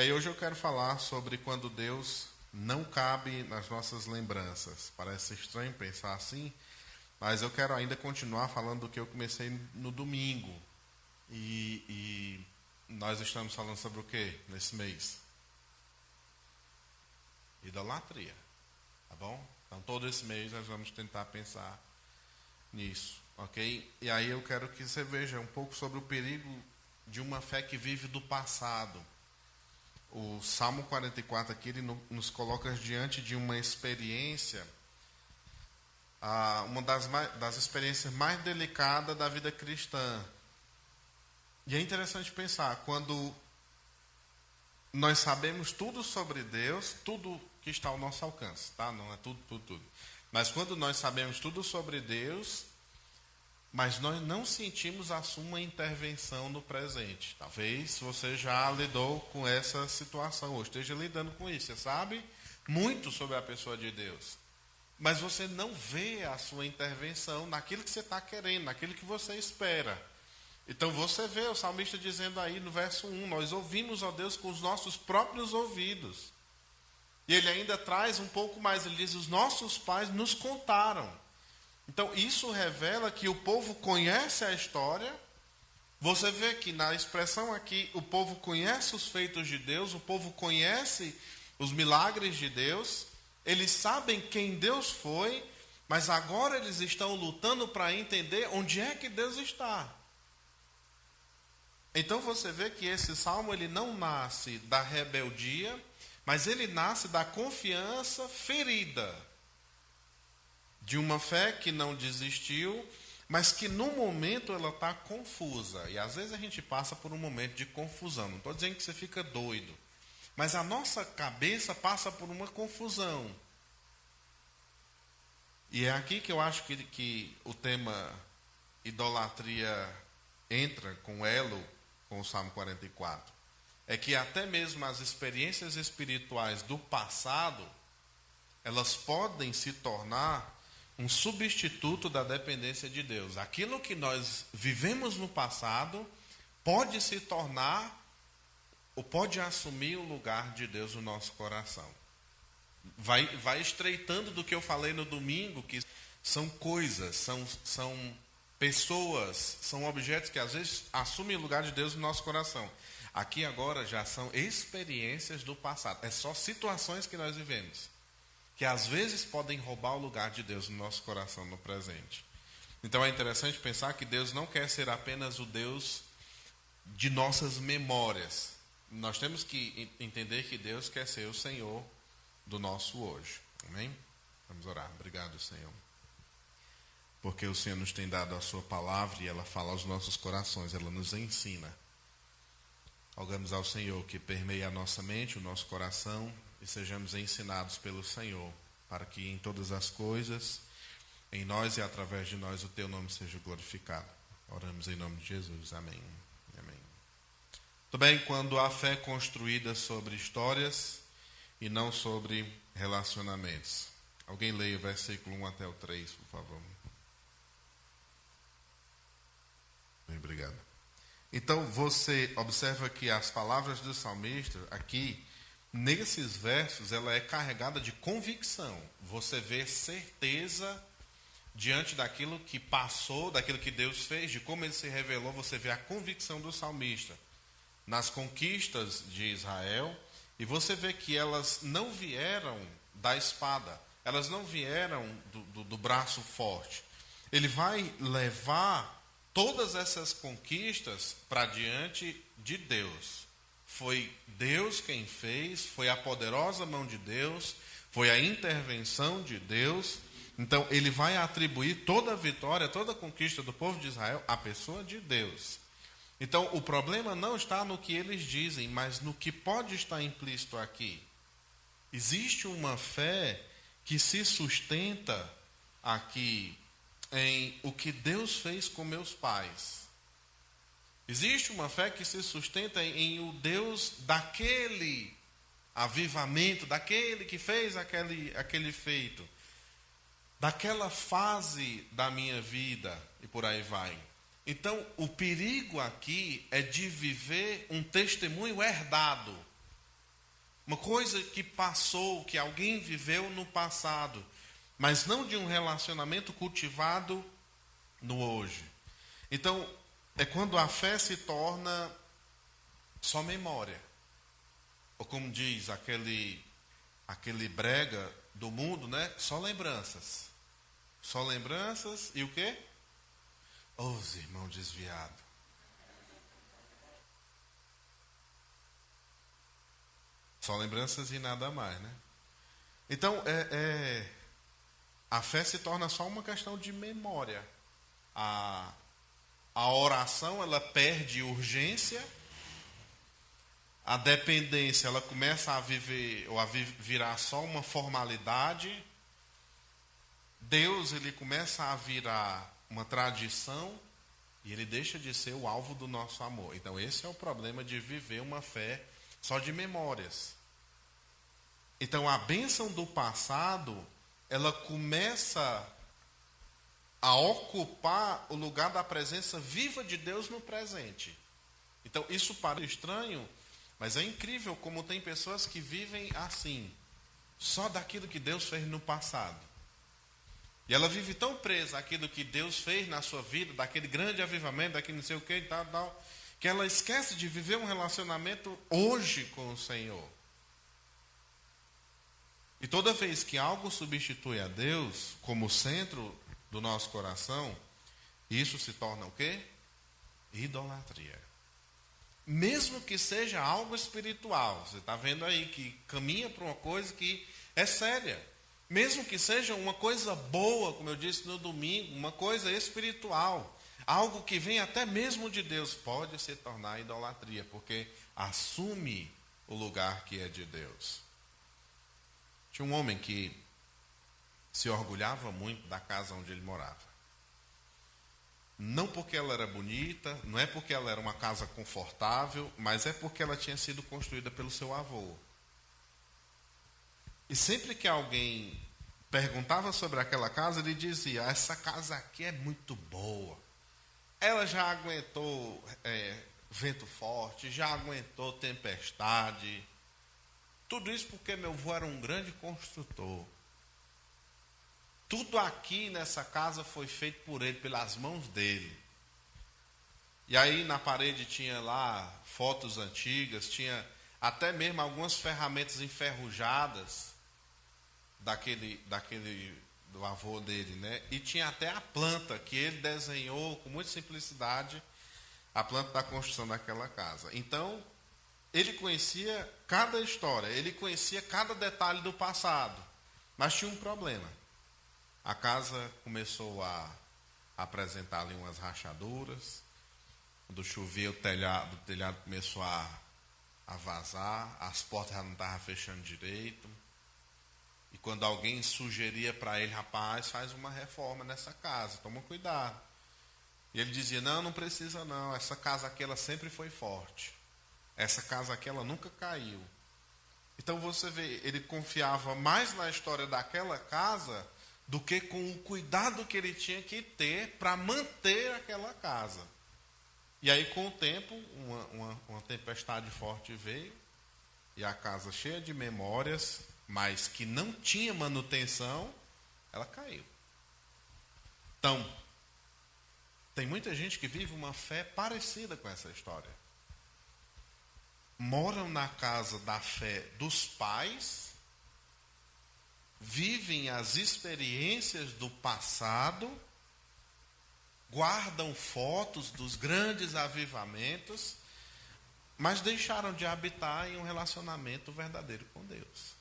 E hoje eu quero falar sobre quando Deus não cabe nas nossas lembranças. Parece estranho pensar assim, mas eu quero ainda continuar falando do que eu comecei no domingo. E nós estamos falando sobre o que nesse mês? Idolatria, tá bom? Então todo esse mês nós vamos tentar pensar nisso, ok? E aí eu quero que você veja um pouco sobre o perigo de uma fé que vive do passado. O Salmo 44 aqui, ele nos coloca diante de uma experiência, uma das experiências mais delicadas da vida cristã. E é interessante pensar, quando nós sabemos tudo sobre Deus, tudo que está ao nosso alcance, tá? Não é tudo. Mas quando nós sabemos tudo sobre Deus, mas nós não sentimos a sua intervenção no presente. Talvez você já lidou com essa situação, ou esteja lidando com isso. Você sabe muito sobre a pessoa de Deus, mas você não vê a sua intervenção naquilo que você está querendo, naquilo que você espera. Então você vê o salmista dizendo aí no verso 1, nós ouvimos, ó Deus, com os nossos próprios ouvidos. E ele ainda traz um pouco mais, ele diz, os nossos pais nos contaram. Então, isso revela que o povo conhece a história. Você vê que na expressão aqui, o povo conhece os feitos de Deus, o povo conhece os milagres de Deus, eles sabem quem Deus foi, mas agora eles estão lutando para entender onde é que Deus está. Então, você vê que esse salmo ele não nasce da rebeldia, mas ele nasce da confiança ferida. De uma fé que não desistiu, mas que no momento ela está confusa. E às vezes a gente passa por um momento de confusão. Não estou dizendo que você fica doido, mas a nossa cabeça passa por uma confusão. E é aqui que eu acho que o tema idolatria entra com elo com o Salmo 44. É que até mesmo as experiências espirituais do passado, elas podem se tornar um substituto da dependência de Deus. Aquilo que nós vivemos no passado pode se tornar ou pode assumir o lugar de Deus no nosso coração. Vai estreitando do que eu falei no domingo, que são coisas, são pessoas, são objetos que às vezes assumem o lugar de Deus no nosso coração. Aqui agora já são experiências do passado. É só situações que nós vivemos, que às vezes podem roubar o lugar de Deus no nosso coração no presente. Então é interessante pensar que Deus não quer ser apenas o Deus de nossas memórias. Nós temos que entender que Deus quer ser o Senhor do nosso hoje. Amém? Vamos orar. Obrigado, Senhor. Porque o Senhor nos tem dado a sua palavra e ela fala aos nossos corações, ela nos ensina. Rogamos ao Senhor que permeie a nossa mente, o nosso coração, e sejamos ensinados pelo Senhor, para que em todas as coisas, em nós e através de nós, o Teu nome seja glorificado. Oramos em nome de Jesus. Amém. Amém. Muito bem, quando a fé é construída sobre histórias e não sobre relacionamentos. Alguém leia o versículo 1 até o 3, por favor. Bem, obrigado. Então, você observa que as palavras do salmista aqui, nesses versos, ela é carregada de convicção. Você vê certeza diante daquilo que passou, daquilo que Deus fez, de como Ele se revelou. Você vê a convicção do salmista nas conquistas de Israel. E você vê que elas não vieram da espada, elas não vieram do braço forte. Ele vai levar todas essas conquistas para diante de Deus. Foi Deus quem fez, foi a poderosa mão de Deus, foi a intervenção de Deus. Então ele vai atribuir toda a vitória, toda a conquista do povo de Israel à pessoa de Deus. Então o problema não está no que eles dizem, mas no que pode estar implícito aqui. Existe uma fé que se sustenta aqui em o que Deus fez com meus pais. Existe uma fé que se sustenta em o Deus daquele avivamento, daquele que fez aquele feito, daquela fase da minha vida e por aí vai. Então, o perigo aqui é de viver um testemunho herdado. uma coisa que passou, que alguém viveu no passado, mas não de um relacionamento cultivado no hoje. Então, é quando a fé se torna só memória. Ou como diz aquele brega do mundo, né? Só lembranças. Só lembranças e o quê? Os irmãos desviados. Só lembranças e nada mais, né? Então, a fé se torna só uma questão de memória. A oração, ela perde urgência. A dependência, ela começa a viver, ou a virar só uma formalidade. Deus, ele começa a virar uma tradição e ele deixa de ser o alvo do nosso amor. Então, esse é o problema de viver uma fé só de memórias. Então, a bênção do passado, ela começa a ocupar o lugar da presença viva de Deus no presente. Então, isso parece estranho, mas é incrível como tem pessoas que vivem assim, só daquilo que Deus fez no passado. E ela vive tão presa àquilo que Deus fez na sua vida, daquele grande avivamento, daquele não sei o que e tal, que ela esquece de viver um relacionamento hoje com o Senhor. E toda vez que algo substitui a Deus como centro do nosso coração, isso se torna o quê? Idolatria. Mesmo que seja algo espiritual, você está vendo aí que caminha para uma coisa que é séria. Mesmo que seja uma coisa boa, como eu disse no domingo, uma coisa espiritual, algo que vem até mesmo de Deus, pode se tornar idolatria, porque assume o lugar que é de Deus. Tinha um homem que se orgulhava muito da casa onde ele morava. Não porque ela era bonita, não é porque ela era uma casa confortável, mas é porque ela tinha sido construída pelo seu avô. E sempre que alguém perguntava sobre aquela casa, ele dizia: essa casa aqui é muito boa. Ela já aguentou vento forte, já aguentou tempestade. Tudo isso porque meu avô era um grande construtor. Tudo aqui nessa casa foi feito por ele, pelas mãos dele. E aí na parede tinha lá fotos antigas, tinha até mesmo algumas ferramentas enferrujadas do avô dele, né? E tinha até a planta que ele desenhou com muita simplicidade, a planta da construção daquela casa. Então, ele conhecia cada história, ele conhecia cada detalhe do passado, mas tinha um problema. A casa começou a apresentar ali umas rachaduras, quando chovia o telhado começou a vazar, as portas já não estavam fechando direito. E quando alguém sugeria para ele: rapaz, faz uma reforma nessa casa, toma cuidado. E ele dizia: não precisa não, essa casa aqui ela sempre foi forte. Essa casa aqui ela nunca caiu. Então você vê, ele confiava mais na história daquela casa do que com o cuidado que ele tinha que ter para manter aquela casa. E aí, com o tempo, uma tempestade forte veio, e a casa cheia de memórias, mas que não tinha manutenção, ela caiu. Então, tem muita gente que vive uma fé parecida com essa história. Moram na casa da fé dos pais, vivem as experiências do passado, guardam fotos dos grandes avivamentos, mas deixaram de habitar em um relacionamento verdadeiro com Deus.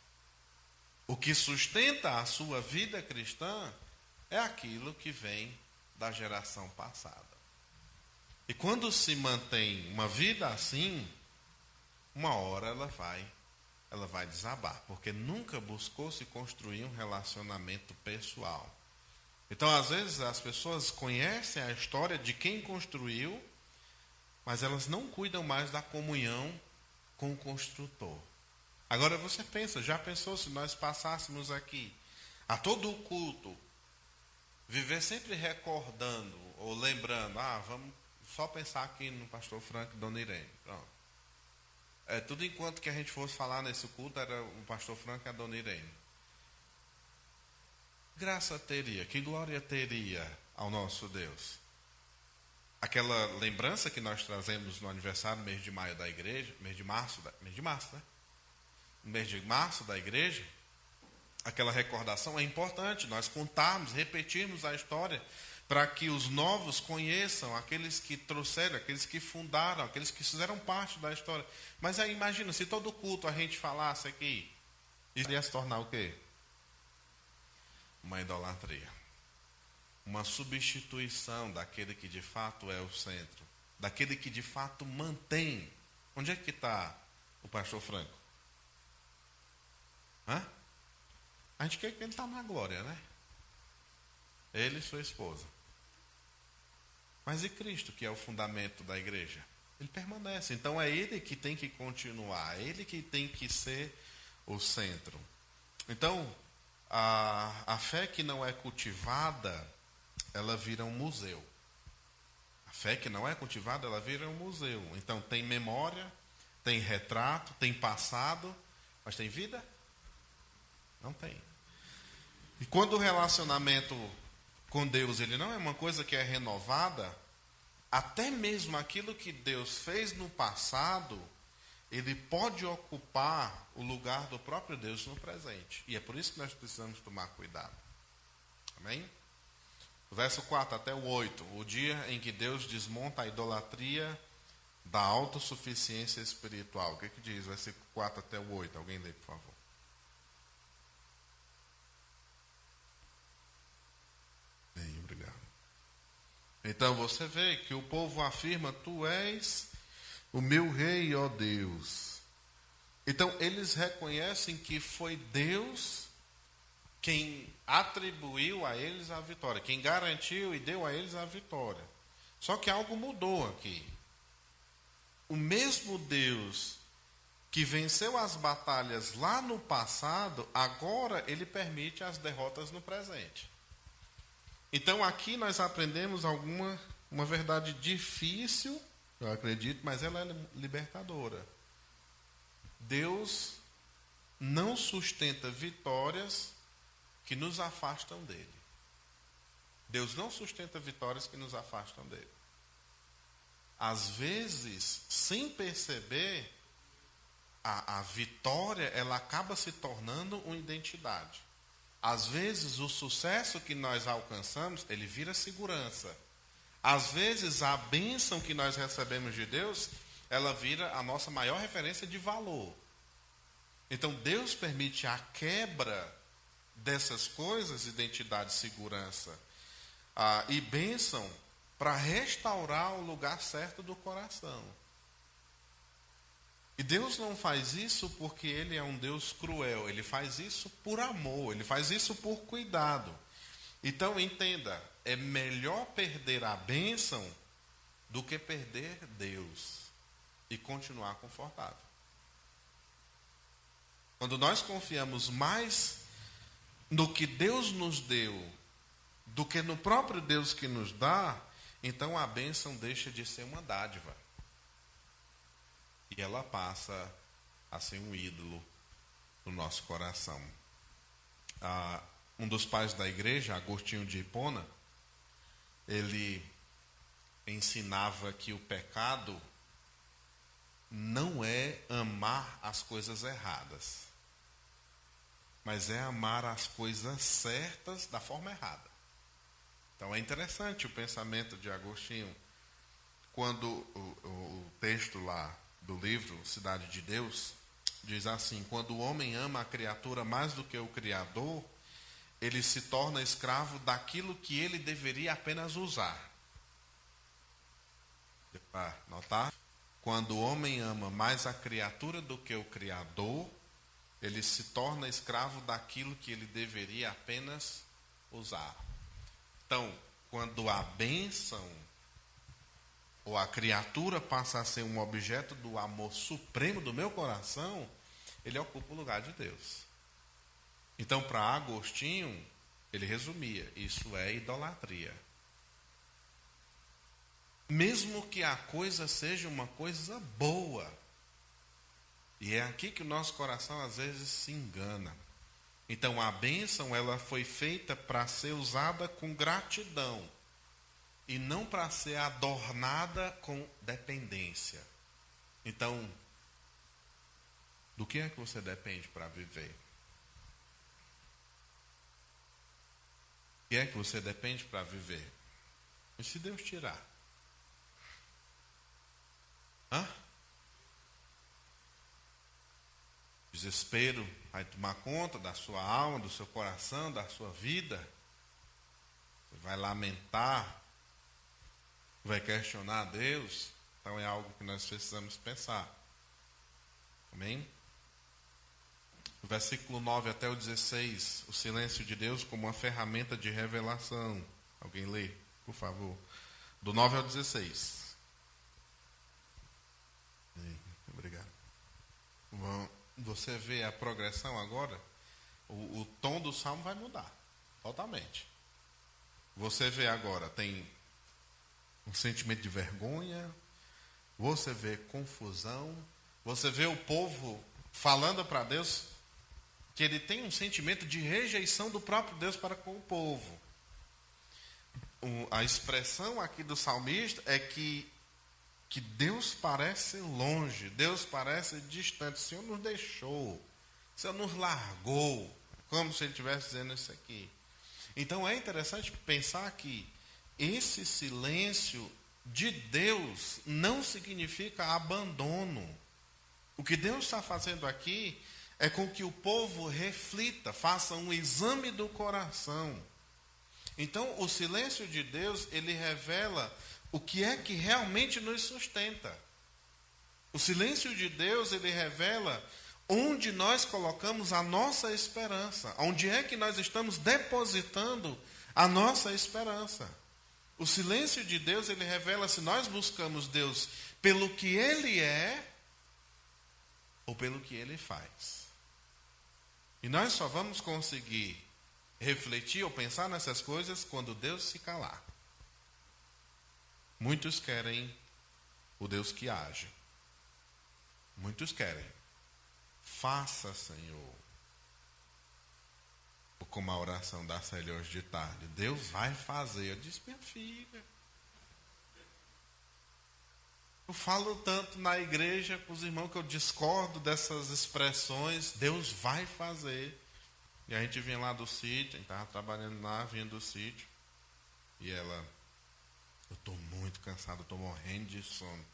O que sustenta a sua vida cristã é aquilo que vem da geração passada. E quando se mantém uma vida assim, uma hora ela vai desabar, porque nunca buscou se construir um relacionamento pessoal. Então, às vezes, as pessoas conhecem a história de quem construiu, mas elas não cuidam mais da comunhão com o construtor. Agora você pensa, já pensou se nós passássemos aqui a todo o culto, viver sempre recordando ou lembrando: vamos só pensar aqui no pastor Frank e Dona Irene. Pronto. tudo enquanto que a gente fosse falar nesse culto, era o pastor Franco e a dona Irene. Graça teria, que glória teria ao nosso Deus? Aquela lembrança que nós trazemos no aniversário, mês de maio da igreja, mês de março, né? No mês de março da igreja, aquela recordação é importante, nós contarmos, repetirmos a história, para que os novos conheçam, aqueles que trouxeram, aqueles que fundaram, aqueles que fizeram parte da história. Mas aí imagina, se todo culto a gente falasse aqui, isso ia se tornar o quê? Uma idolatria. Uma substituição daquele que de fato é o centro, daquele que de fato mantém. Onde é que está o pastor Franco? A gente quer que ele está na glória, né? Ele e sua esposa. Mas e Cristo, que é o fundamento da igreja? Ele permanece. Então é ele que tem que continuar, é ele que tem que ser o centro. Então, a fé que não é cultivada, ela vira um museu. A fé que não é cultivada, ela vira um museu. Então tem memória, tem retrato, tem passado, mas tem vida? Não tem. E quando o relacionamento com Deus, ele não é uma coisa que é renovada, até mesmo aquilo que Deus fez no passado, ele pode ocupar o lugar do próprio Deus no presente. E é por isso que nós precisamos tomar cuidado. Amém? Verso 4 até o 8. O dia em que Deus desmonta a idolatria da autossuficiência espiritual. O que diz? Versículo 4 até o 8. Alguém lê, por favor. Bem, obrigado. Então você vê que o povo afirma: Tu és o meu rei, ó Deus. Então eles reconhecem que foi Deus quem atribuiu a eles a vitória, quem garantiu e deu a eles a vitória. Só que algo mudou aqui. O mesmo Deus que venceu as batalhas lá no passado, agora ele permite as derrotas no presente. Então aqui nós aprendemos uma verdade difícil, eu acredito, mas ela é libertadora. Deus não sustenta vitórias que nos afastam dele. Deus não sustenta vitórias que nos afastam dele. Às vezes, sem perceber, a vitória ela acaba se tornando uma identidade. Às vezes, o sucesso que nós alcançamos, ele vira segurança. Às vezes, a bênção que nós recebemos de Deus, ela vira a nossa maior referência de valor. Então, Deus permite a quebra dessas coisas, identidade, segurança e bênção, para restaurar o lugar certo do coração. E Deus não faz isso porque Ele é um Deus cruel. Ele faz isso por amor. Ele faz isso por cuidado. Então entenda, é melhor perder a bênção do que perder Deus e continuar confortável. Quando nós confiamos mais no que Deus nos deu do que no próprio Deus que nos dá, então a bênção deixa de ser uma dádiva. E ela passa a ser um ídolo no nosso coração. Um dos pais da igreja, Agostinho de Hipona, ele ensinava que o pecado não é amar as coisas erradas, mas é amar as coisas certas da forma errada. Então é interessante o pensamento de Agostinho, quando o texto lá do livro Cidade de Deus diz assim: quando o homem ama a criatura mais do que o Criador, ele se torna escravo daquilo que ele deveria apenas usar. Para notar? Quando o homem ama mais a criatura do que o Criador, ele se torna escravo daquilo que ele deveria apenas usar. Então, quando a bênção ou a criatura passa a ser um objeto do amor supremo do meu coração, ele ocupa o lugar de Deus. Então, para Agostinho, ele resumia: isso é idolatria. Mesmo que a coisa seja uma coisa boa, E é aqui que o nosso coração às vezes se engana. Então a bênção, ela foi feita para ser usada com gratidão e não para ser adornada com dependência. Então, do que é que você depende para viver? O que é que você depende para viver? E se Deus tirar? Desespero vai tomar conta da sua alma, do seu coração, da sua vida. Você vai lamentar, vai questionar a Deus. Então é algo que nós precisamos pensar. Amém? O versículo 9 até o 16, o silêncio de Deus como uma ferramenta de revelação. Alguém lê, por favor. Do 9 ao 16. Obrigado. Você vê a progressão agora? O tom do salmo vai mudar totalmente. Você vê agora, tem um sentimento de vergonha, você vê confusão, você vê o povo falando para Deus que ele tem um sentimento de rejeição do próprio Deus para com o povo. A expressão aqui do salmista é que Deus parece longe, Deus parece distante. O Senhor nos deixou, o Senhor nos largou, como se ele estivesse dizendo isso aqui. Então é interessante pensar que esse silêncio de Deus não significa abandono. O que Deus está fazendo aqui é com que o povo reflita, faça um exame do coração. Então, o silêncio de Deus, ele revela o que é que realmente nos sustenta. O silêncio de Deus, ele revela onde nós colocamos a nossa esperança, onde é que nós estamos depositando a nossa esperança. O silêncio de Deus, ele revela se nós buscamos Deus pelo que Ele é ou pelo que Ele faz. E nós só vamos conseguir refletir ou pensar nessas coisas quando Deus se calar. Muitos querem o Deus que age. Muitos querem. Faça, Senhor. Ou como a oração da Célia hoje de tarde. Deus vai fazer. Eu disse, minha filha. Eu falo tanto na igreja com os irmãos que eu discordo dessas expressões. Deus vai fazer. E a gente vinha lá do sítio, a gente estava trabalhando lá, vinha do sítio. E ela, eu estou muito cansado, estou morrendo de sono.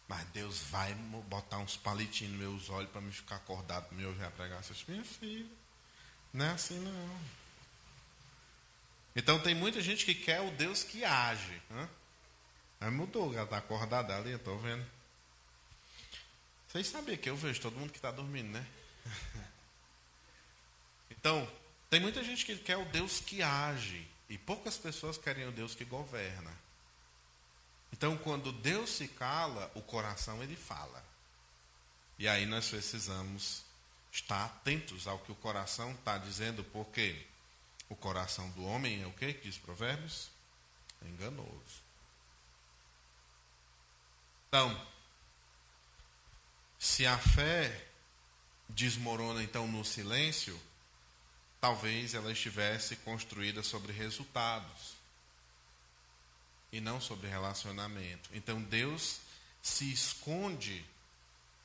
Mas Deus vai botar uns palitinhos nos meus olhos para me ficar acordado, para me ouvir a pregar. Eu disse, minha filha, não é assim não. Então tem muita gente que quer o Deus que age. Aí mudou, ela está acordada ali, eu estou vendo. Vocês sabiam que eu vejo todo mundo que está dormindo, né? Então, tem muita gente que quer o Deus que age. E poucas pessoas querem o Deus que governa. Então, quando Deus se cala, o coração ele fala. E aí nós precisamos estar atentos ao que o coração está dizendo, porque o coração do homem é o que diz Provérbios? É enganoso. Então, se a fé desmorona então no silêncio, talvez ela estivesse construída sobre resultados e não sobre relacionamento. Então Deus se esconde,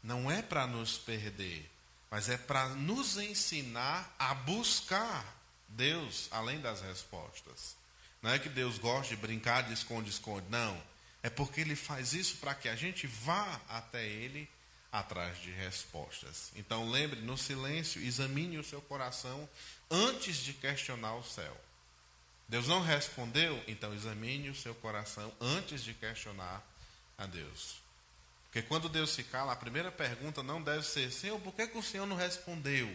não é para nos perder, mas é para nos ensinar a buscar Deus além das respostas. Não é que Deus gosta de brincar de esconde-esconde, não. É porque Ele faz isso para que a gente vá até Ele atrás de respostas. Então lembre, no silêncio, examine o seu coração antes de questionar o céu. Deus não respondeu, então examine o seu coração antes de questionar a Deus. Porque quando Deus se cala, a primeira pergunta não deve ser, Senhor, por que o Senhor não respondeu?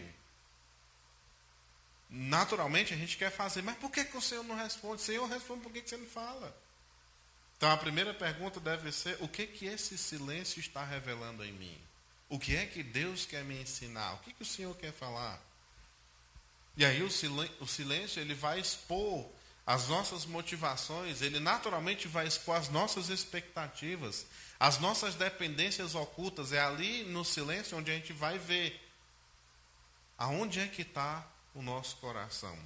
Naturalmente a gente quer fazer, mas por que o Senhor não responde? Senhor, responde, por que você não fala? Então a primeira pergunta deve ser, o que esse silêncio está revelando em mim? O que é que Deus quer me ensinar? O que o Senhor quer falar? E aí o silêncio ele vai expor as nossas motivações, ele naturalmente vai expor as nossas expectativas, as nossas dependências ocultas. É ali no silêncio onde a gente vai ver aonde é que está o nosso coração.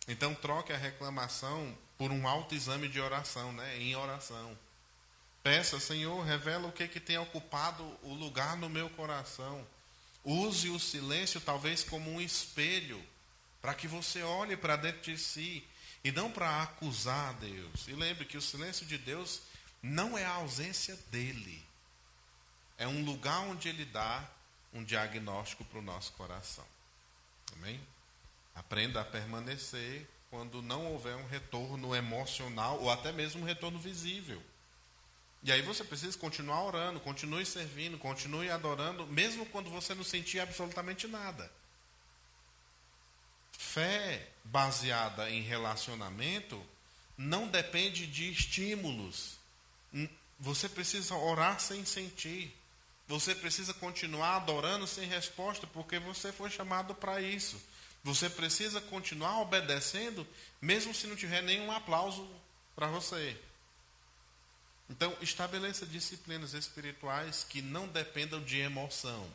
Então troque a reclamação por um autoexame de oração, né? Em oração. Peça, Senhor, revela o que tem ocupado o lugar no meu coração. Use o silêncio talvez como um espelho, para que você olhe para dentro de si, e não para acusar a Deus. E lembre que o silêncio de Deus não é a ausência dele. É um lugar onde ele dá um diagnóstico para o nosso coração. Amém? Aprenda a permanecer quando não houver um retorno emocional ou até mesmo um retorno visível. E aí você precisa continuar orando, continue servindo, continue adorando, mesmo quando você não sentir absolutamente nada. Fé baseada em relacionamento não depende de estímulos. Você precisa orar sem sentir. Você precisa continuar adorando sem resposta, porque você foi chamado para isso. Você precisa continuar obedecendo, mesmo se não tiver nenhum aplauso para você. Então, estabeleça disciplinas espirituais que não dependam de emoção.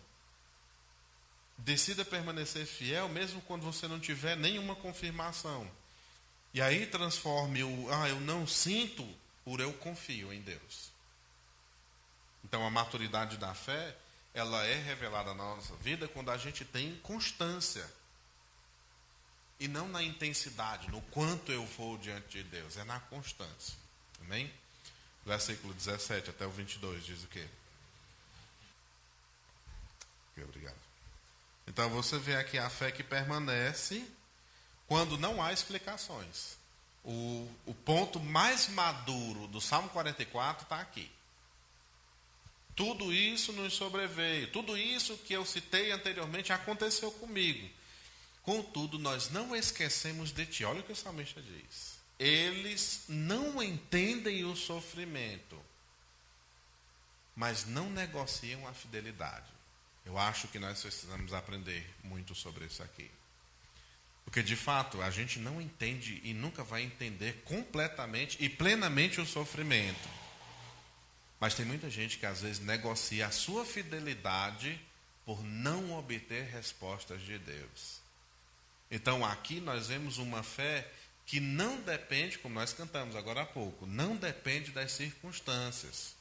Decida permanecer fiel, mesmo quando você não tiver nenhuma confirmação. E aí transforme o eu não sinto por eu confio em Deus. Então, a maturidade da fé, ela é revelada na nossa vida quando a gente tem constância. E não na intensidade, no quanto eu vou diante de Deus. É na constância. Amém? Versículo 17 até o 22 diz o quê? Obrigado. Então você vê aqui a fé que permanece quando não há explicações. O ponto mais maduro do Salmo 44 está aqui. Tudo isso nos sobreveio. Tudo isso que eu citei anteriormente aconteceu comigo. Contudo, nós não esquecemos de ti. Olha o que o salmista diz. Eles não entendem o sofrimento, mas não negociam a fidelidade. Eu acho que nós precisamos aprender muito sobre isso aqui. Porque, de fato, a gente não entende e nunca vai entender completamente e plenamente o sofrimento. Mas tem muita gente que, às vezes, negocia a sua fidelidade por não obter respostas de Deus. Então, aqui nós vemos uma fé que não depende, como nós cantamos agora há pouco, não depende das circunstâncias.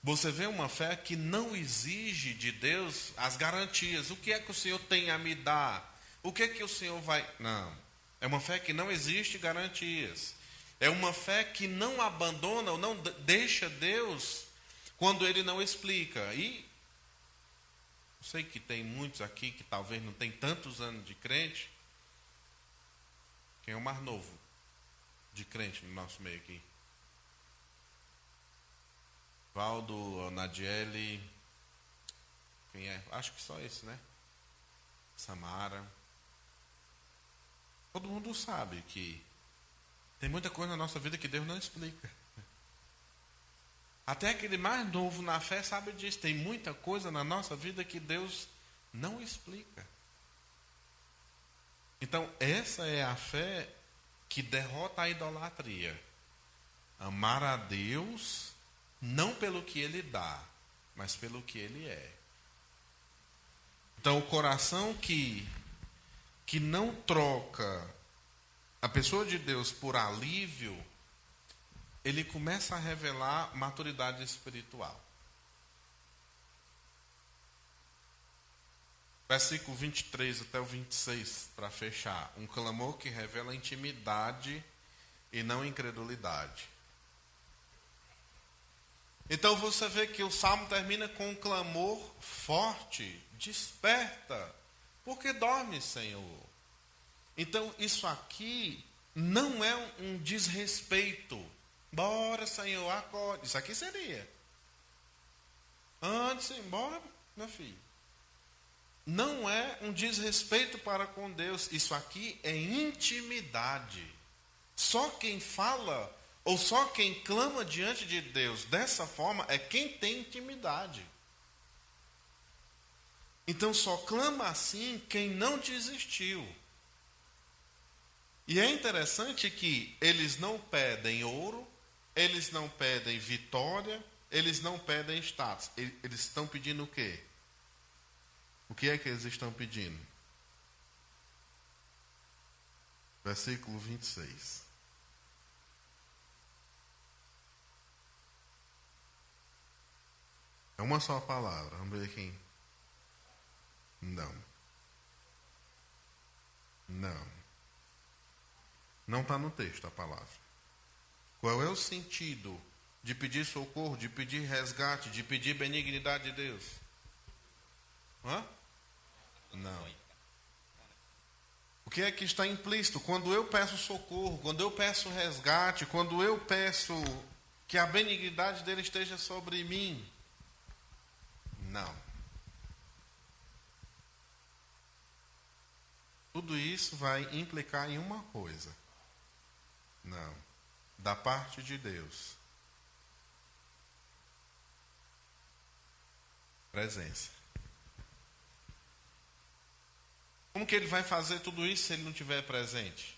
Você vê uma fé que não exige de Deus as garantias. O que é que o Senhor tem a me dar? O que é que o Senhor vai... Não. É uma fé que não existe garantias. É uma fé que não abandona ou não deixa Deus quando Ele não explica. E eu sei que tem muitos aqui que talvez não tem tantos anos de crente. Quem é o mais novo de crente no nosso meio aqui? Valdo, Nadiele, quem é? Acho que só esse, né? Samara. Todo mundo sabe que tem muita coisa na nossa vida que Deus não explica. Até aquele mais novo na fé sabe disso. Tem muita coisa na nossa vida que Deus não explica. Então, essa é a fé que derrota a idolatria. Amar a Deus não pelo que Ele dá, mas pelo que Ele é. Então, o coração que não troca a pessoa de Deus por alívio, ele começa a revelar maturidade espiritual. Versículo 23 até o 26, para fechar. Um clamor que revela intimidade e não incredulidade. Então você vê que o Salmo termina com um clamor forte. Desperta, porque dorme, Senhor. Então isso aqui não é um desrespeito. Bora, Senhor, acorde. Isso aqui seria. Antes, embora, meu filho. Não é um desrespeito para com Deus. Isso aqui é intimidade. Só quem fala ou só quem clama diante de Deus dessa forma é quem tem intimidade. Então só clama assim quem não desistiu. E é interessante que eles não pedem ouro, eles não pedem vitória, eles não pedem status. Eles estão pedindo o quê? O que é que eles estão pedindo? Versículo 26. É uma só palavra. Vamos ver quem. Não. Não. Não está no texto a palavra. Qual é o sentido de pedir socorro, de pedir resgate, de pedir benignidade de Deus? Hã? Não. O que é que está implícito? Quando eu peço socorro, quando eu peço resgate, quando eu peço que a benignidade dele esteja sobre mim? Não. Tudo isso vai implicar em uma coisa. Não. Da parte de Deus. Presença. Como que ele vai fazer tudo isso se ele não estiver presente?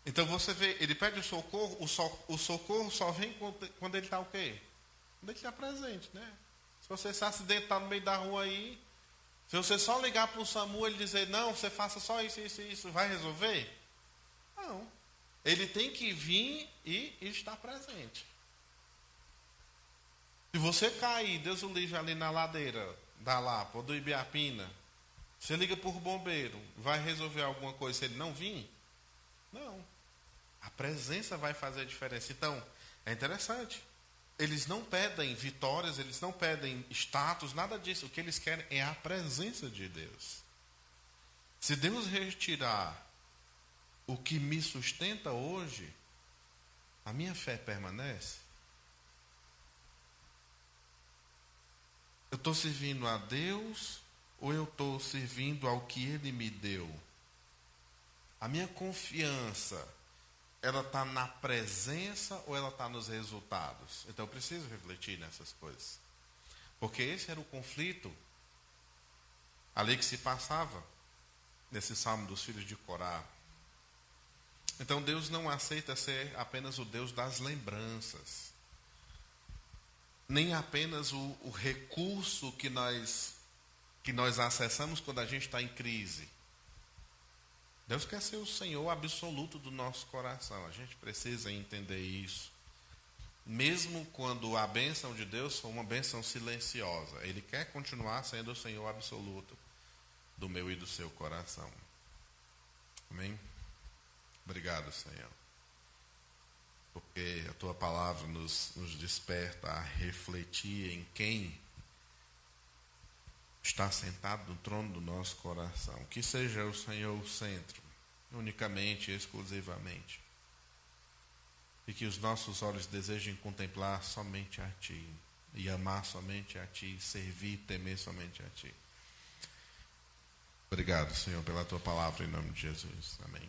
Então você vê, ele pede o socorro só vem quando ele está o quê? Quando ele está presente, né? Se você se acidentar no meio da rua aí, se você só ligar para o SAMU e ele dizer, não, você faça só isso, isso, isso, vai resolver? Não. Ele tem que vir e estar presente. Se você cair, Deus o livre, ali na ladeira da Lapa ou do Ibiapina, você liga por bombeiro, vai resolver alguma coisa se ele não vir? Não. A presença vai fazer a diferença. Então, é interessante. Eles não pedem vitórias, eles não pedem status, nada disso. O que eles querem é a presença de Deus. Se Deus retirar o que me sustenta hoje, a minha fé permanece. Eu estou servindo a Deus ou eu estou servindo ao que Ele me deu? A minha confiança, ela está na presença ou ela está nos resultados? Então eu preciso refletir nessas coisas. Porque esse era o conflito ali que se passava nesse salmo dos filhos de Corá. Então Deus não aceita ser apenas o Deus das lembranças. Nem apenas o recurso que nós acessamos quando a gente está em crise. Deus quer ser o Senhor absoluto do nosso coração. A gente precisa entender isso. Mesmo quando a bênção de Deus for uma bênção silenciosa, Ele quer continuar sendo o Senhor absoluto do meu e do seu coração. Amém? Obrigado, Senhor. Porque a Tua palavra nos desperta a refletir em quem está sentado no trono do nosso coração. Que seja o Senhor o centro, unicamente e exclusivamente. E que os nossos olhos desejem contemplar somente a Ti, e amar somente a Ti, servir e temer somente a Ti. Obrigado, Senhor, pela Tua palavra, em nome de Jesus. Amém.